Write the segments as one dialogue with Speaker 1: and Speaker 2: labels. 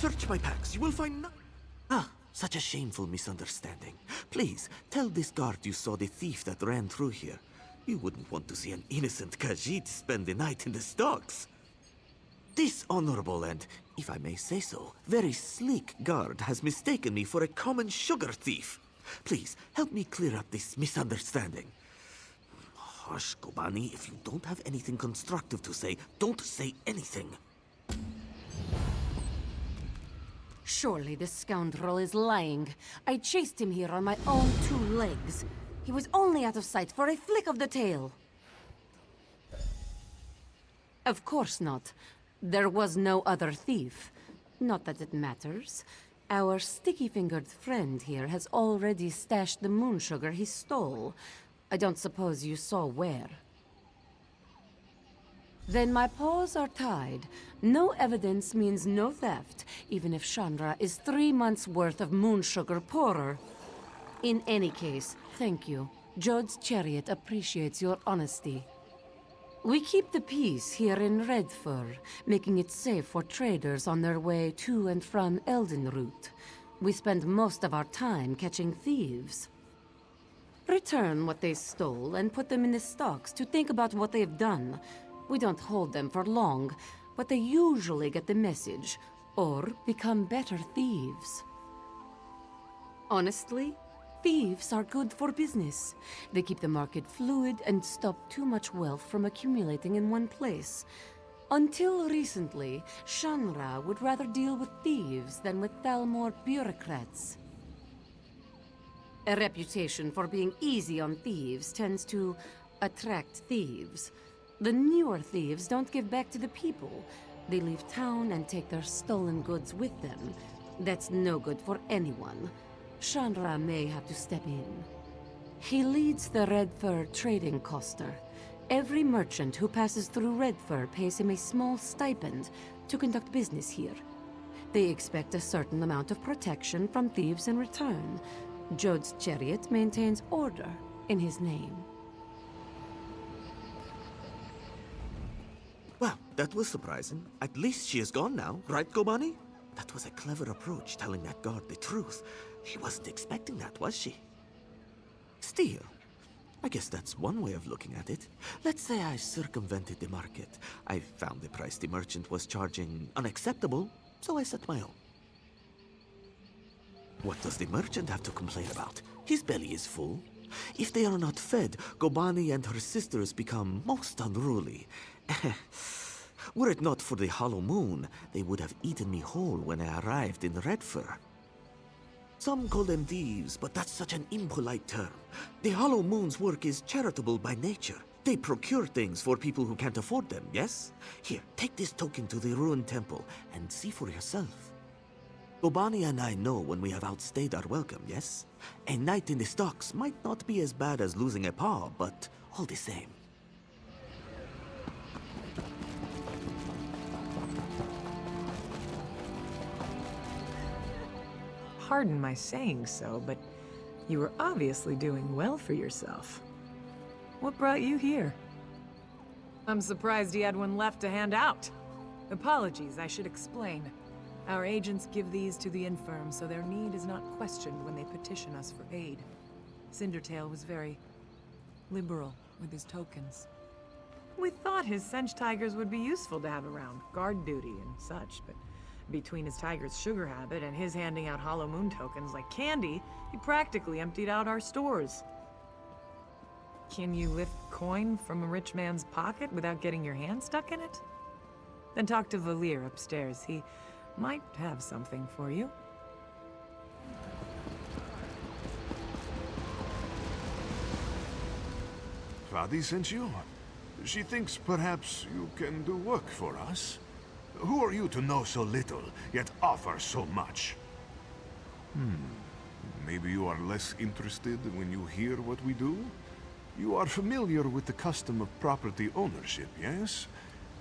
Speaker 1: search my packs. You will find Ah, such a shameful misunderstanding. Please, tell this guard you saw the thief that ran through here. You wouldn't want to see an innocent Khajiit spend the night in the stocks. This honorable and, if I may say so, very sleek guard has mistaken me for a common sugar thief. Please, help me clear up this misunderstanding. Hush, Kobani, if you don't have anything constructive to say, don't say anything.
Speaker 2: Surely this scoundrel is lying. I chased him here on my own 2 legs. He was only out of sight for a flick of the tail. Of course not. There was no other thief. Not that it matters. Our sticky-fingered friend here has already stashed the moon sugar he stole. I don't suppose you saw where. Then my paws are tied. No evidence means no theft, even if Chandra is 3 months' worth of moon sugar poorer. In any case, thank you. Jode's chariot appreciates your honesty. We keep the peace here in Redfur, making it safe for traders on their way to and from Eldenroot. We spend most of our time catching thieves. Return what they stole and put them in the stocks to think about what they've done. We don't hold them for long, but they usually get the message, or become better thieves. Honestly, thieves are good for business. They keep the market fluid and stop too much wealth from accumulating in one place. Until recently, Shanra would rather deal with thieves than with Thalmor bureaucrats. A reputation for being easy on thieves tends to attract thieves. The newer thieves don't give back to the people. They leave town and take their stolen goods with them. That's no good for anyone. Chandra may have to step in. He leads the Redfur trading coster. Every merchant who passes through Redfur pays him a small stipend to conduct business here. They expect a certain amount of protection from thieves in return. Jode's chariot maintains order in his name.
Speaker 1: Well, that was surprising. At least she is gone now, right, Kobani? That was a clever approach, telling that guard the truth. She wasn't expecting that, was she? Still, I guess that's one way of looking at it. Let's say I circumvented the market. I found the price the merchant was charging unacceptable, so I set my own. What does the merchant have to complain about? His belly is full. If they are not fed, Gobani and her sisters become most unruly. Were it not for the hollow moon, they would have eaten me whole when I arrived in Redfur. Some call them thieves, but that's such an impolite term. The hollow moon's work is charitable by nature. They procure things for people who can't afford them, yes? Here, take this token to the ruined temple and see for yourself. Gobani and I know when we have outstayed our welcome, yes? A night in the stocks might not be as bad as losing a paw, but all the same.
Speaker 3: Pardon my saying so, but you were obviously doing well for yourself. What brought you here? I'm surprised he had one left to hand out. Apologies, I should explain. Our agents give these to the infirm, so their need is not questioned when they petition us for aid. Cindertail was very liberal with his tokens. We thought his Sench tigers would be useful to have around, guard duty and such, but between his tiger's sugar habit and his handing out Hollow Moon tokens like candy, he practically emptied out our stores. Can you lift coin from a rich man's pocket without getting your hand stuck in it? Then talk to Valir upstairs. He might have something for you.
Speaker 4: Fadi sent you? She thinks perhaps you can do work for us. Who are you to know so little, yet offer so much? Maybe you are less interested when you hear what we do? You are familiar with the custom of property ownership, yes?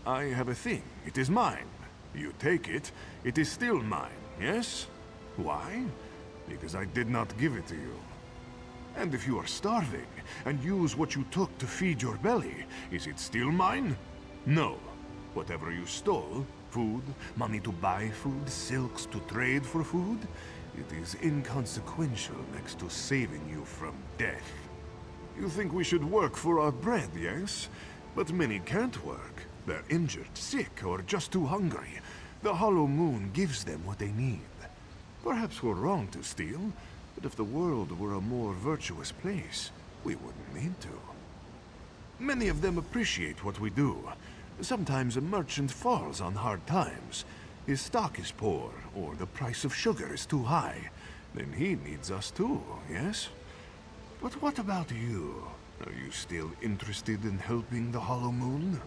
Speaker 4: I have a thing. It is mine. You take it, it is still mine, yes? Why? Because I did not give it to you. And if you are starving, and use what you took to feed your belly, is it still mine? No. Whatever you stole, food, money to buy food, silks to trade for food, it is inconsequential next to saving you from death. You think we should work for our bread, yes? But many can't work. They're injured, sick, or just too hungry. The Hollow Moon gives them what they need. Perhaps we're wrong to steal, but if the world were a more virtuous place, we wouldn't need to. Many of them appreciate what we do. Sometimes a merchant falls on hard times. His stock is poor, or the price of sugar is too high. Then he needs us too, yes? But what about you? Are you still interested in helping the Hollow Moon?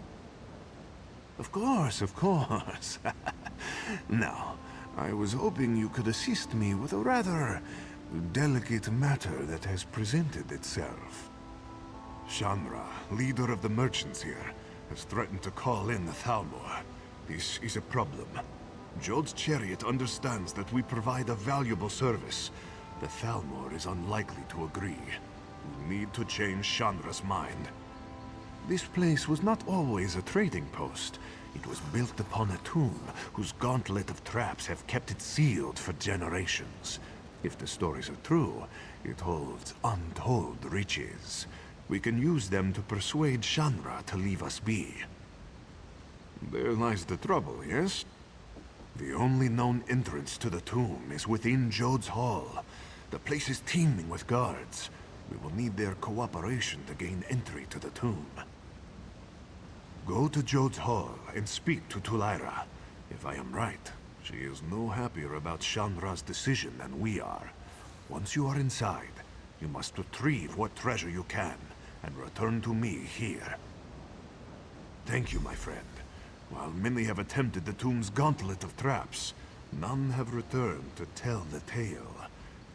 Speaker 4: Of course, of course. Now, I was hoping you could assist me with a rather delicate matter that has presented itself. Shanra, leader of the merchants here, has threatened to call in the Thalmor. This is a problem. Jode's chariot understands that we provide a valuable service. The Thalmor is unlikely to agree. We need to change Shanra's mind. This place was not always a trading post. It was built upon a tomb whose gauntlet of traps have kept it sealed for generations. If the stories are true, it holds untold riches. We can use them to persuade Shanra to leave us be. There lies the trouble, yes? The only known entrance to the tomb is within Jode's hall. The place is teeming with guards. We will need their cooperation to gain entry to the tomb. Go to Jode's hall and speak to Tulaira. If I am right, she is no happier about Shanra's decision than we are. Once you are inside, you must retrieve what treasure you can and return to me here. Thank you, my friend. While many have attempted the tomb's gauntlet of traps, none have returned to tell the tale.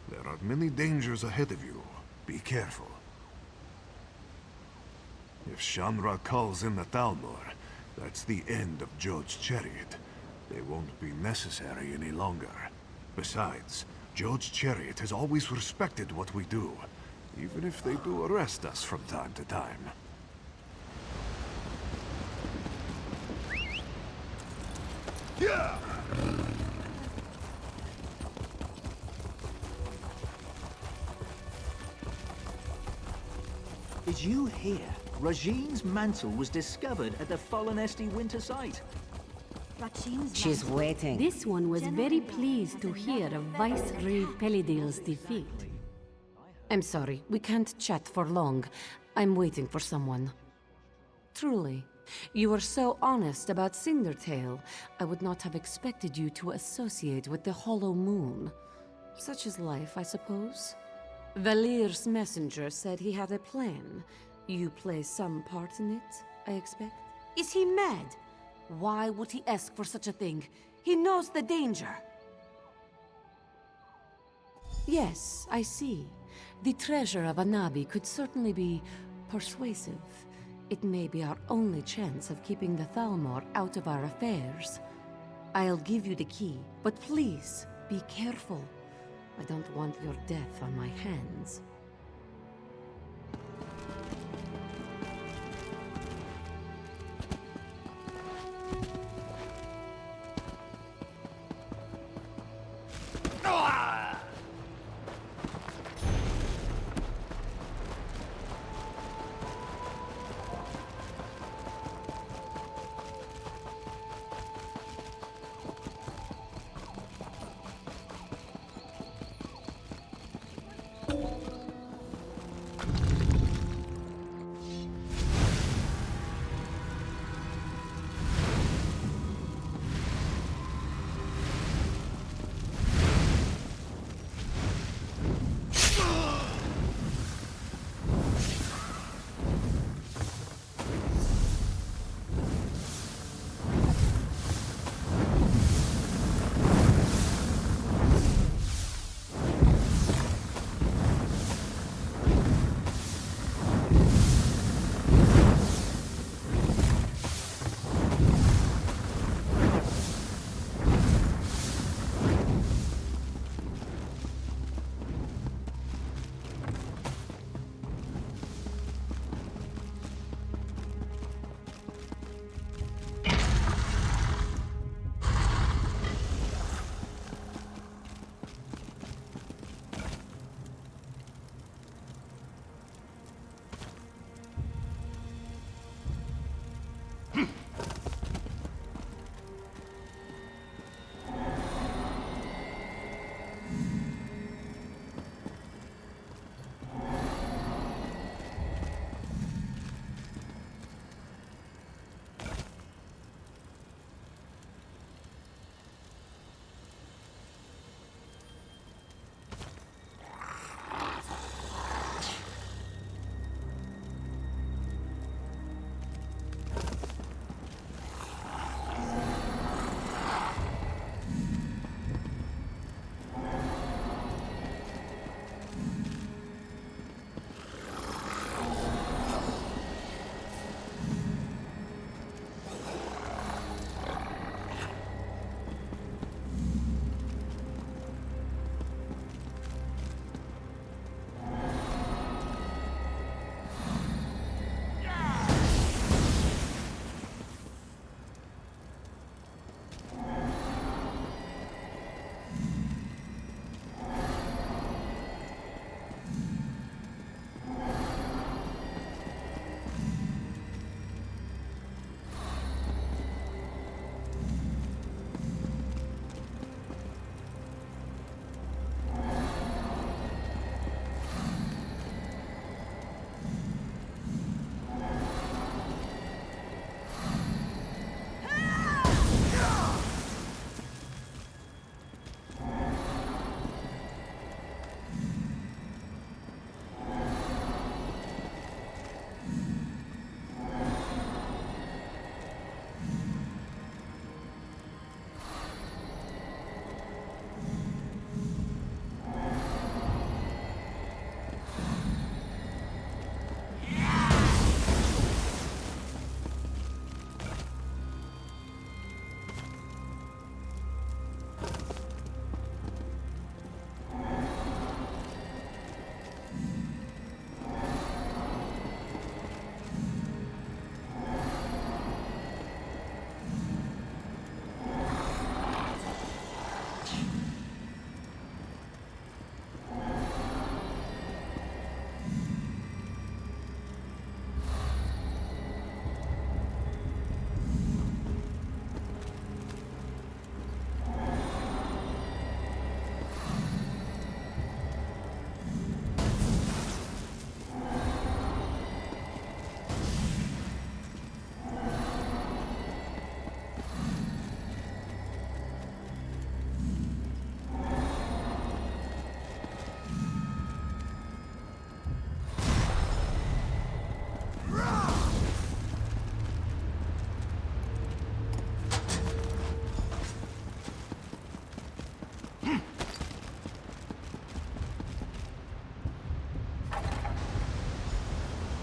Speaker 4: There are many dangers ahead of you. Be careful. If Shanra calls in the Thalmor, that's the end of Jode's chariot. They won't be necessary any longer. Besides, Jode's chariot has always respected what we do, even if they do arrest us from time to time. Yeah!
Speaker 5: Did you hear? Rajine's mantle was discovered at the Fallen Esti winter site.
Speaker 6: She's waiting.
Speaker 2: This one was very pleased to hear of Viceroy Pelidil's defeat. I'm sorry, we can't chat for long. I'm waiting for someone. Truly, you were so honest about Cindertail. I would not have expected you to associate with the Hollow Moon. Such is life, I suppose. Valir's messenger said he had a plan. You play some part in it, I expect? Is he mad? Why would he ask for such a thing? He knows the danger. Yes, I see. The treasure of Anabi could certainly be persuasive. It may be our only chance of keeping the Thalmor out of our affairs. I'll give you the key, but please, be careful. I don't want your death on my hands.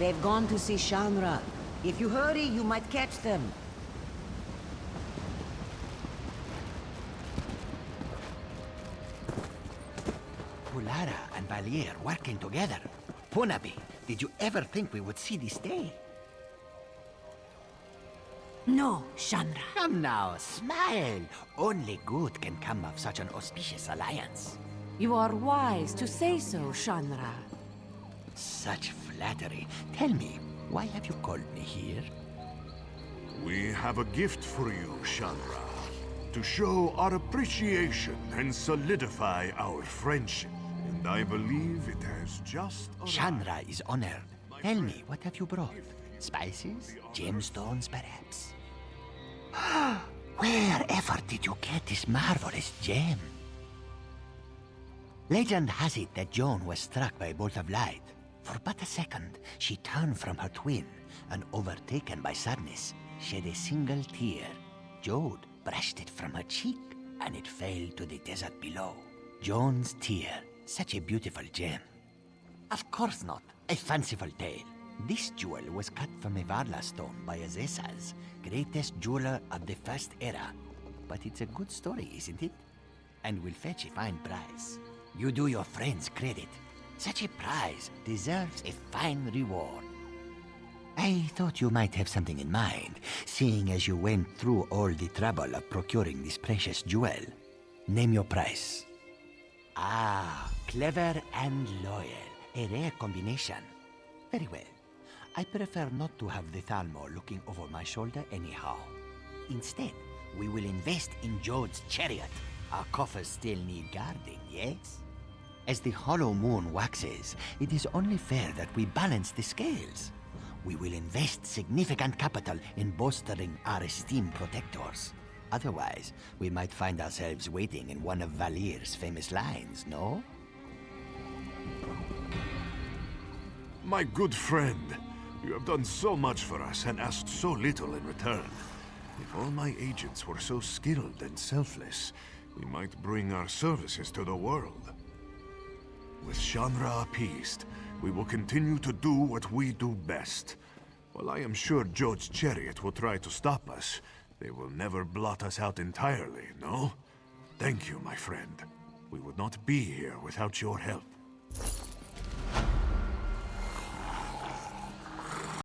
Speaker 6: They've gone to see Shanra. If you hurry, you might catch them.
Speaker 7: Pulara and Valier working together. Punabi, did you ever think we would see this day?
Speaker 2: No, Shanra.
Speaker 7: Come now, smile. Only good can come of such an auspicious alliance.
Speaker 2: You are wise to say so, Shanra.
Speaker 7: Such flattery. Tell me, why have you called me here?
Speaker 4: We have a gift for you, Shanra. To show our appreciation and solidify our friendship. And I believe it has just arrived.
Speaker 7: Shanra is honored. Tell me, what have you brought? Spices? Gemstones, perhaps? Wherever did you get this marvelous gem? Legend has it that Joan was struck by a bolt of light. For but a second, she turned from her twin, and overtaken by sadness, shed a single tear. Jode brushed it from her cheek, and it fell to the desert below. Joan's tear, such a beautiful gem. Of course not, a fanciful tale. This jewel was cut from a Varla stone by Azesas, greatest jeweler of the First Era. But it's a good story, isn't it? And will fetch a fine price. You do your friends credit. Such a prize deserves a fine reward. I thought you might have something in mind, seeing as you went through all the trouble of procuring this precious jewel. Name your price. Ah, clever and loyal. A rare combination. Very well. I prefer not to have the Thalmor looking over my shoulder anyhow. Instead, we will invest in Jode's chariot. Our coffers still need guarding, yes? As the hollow moon waxes, it is only fair that we balance the scales. We will invest significant capital in bolstering our esteemed protectors. Otherwise, we might find ourselves waiting in one of Valir's famous lines, no?
Speaker 4: My good friend, you have done so much for us and asked so little in return. If all my agents were so skilled and selfless, we might bring our services to the world. With Shanra appeased, we will continue to do what we do best. While I am sure Jode's chariot will try to stop us, they will never blot us out entirely, no? Thank you, my friend. We would not be here without your help.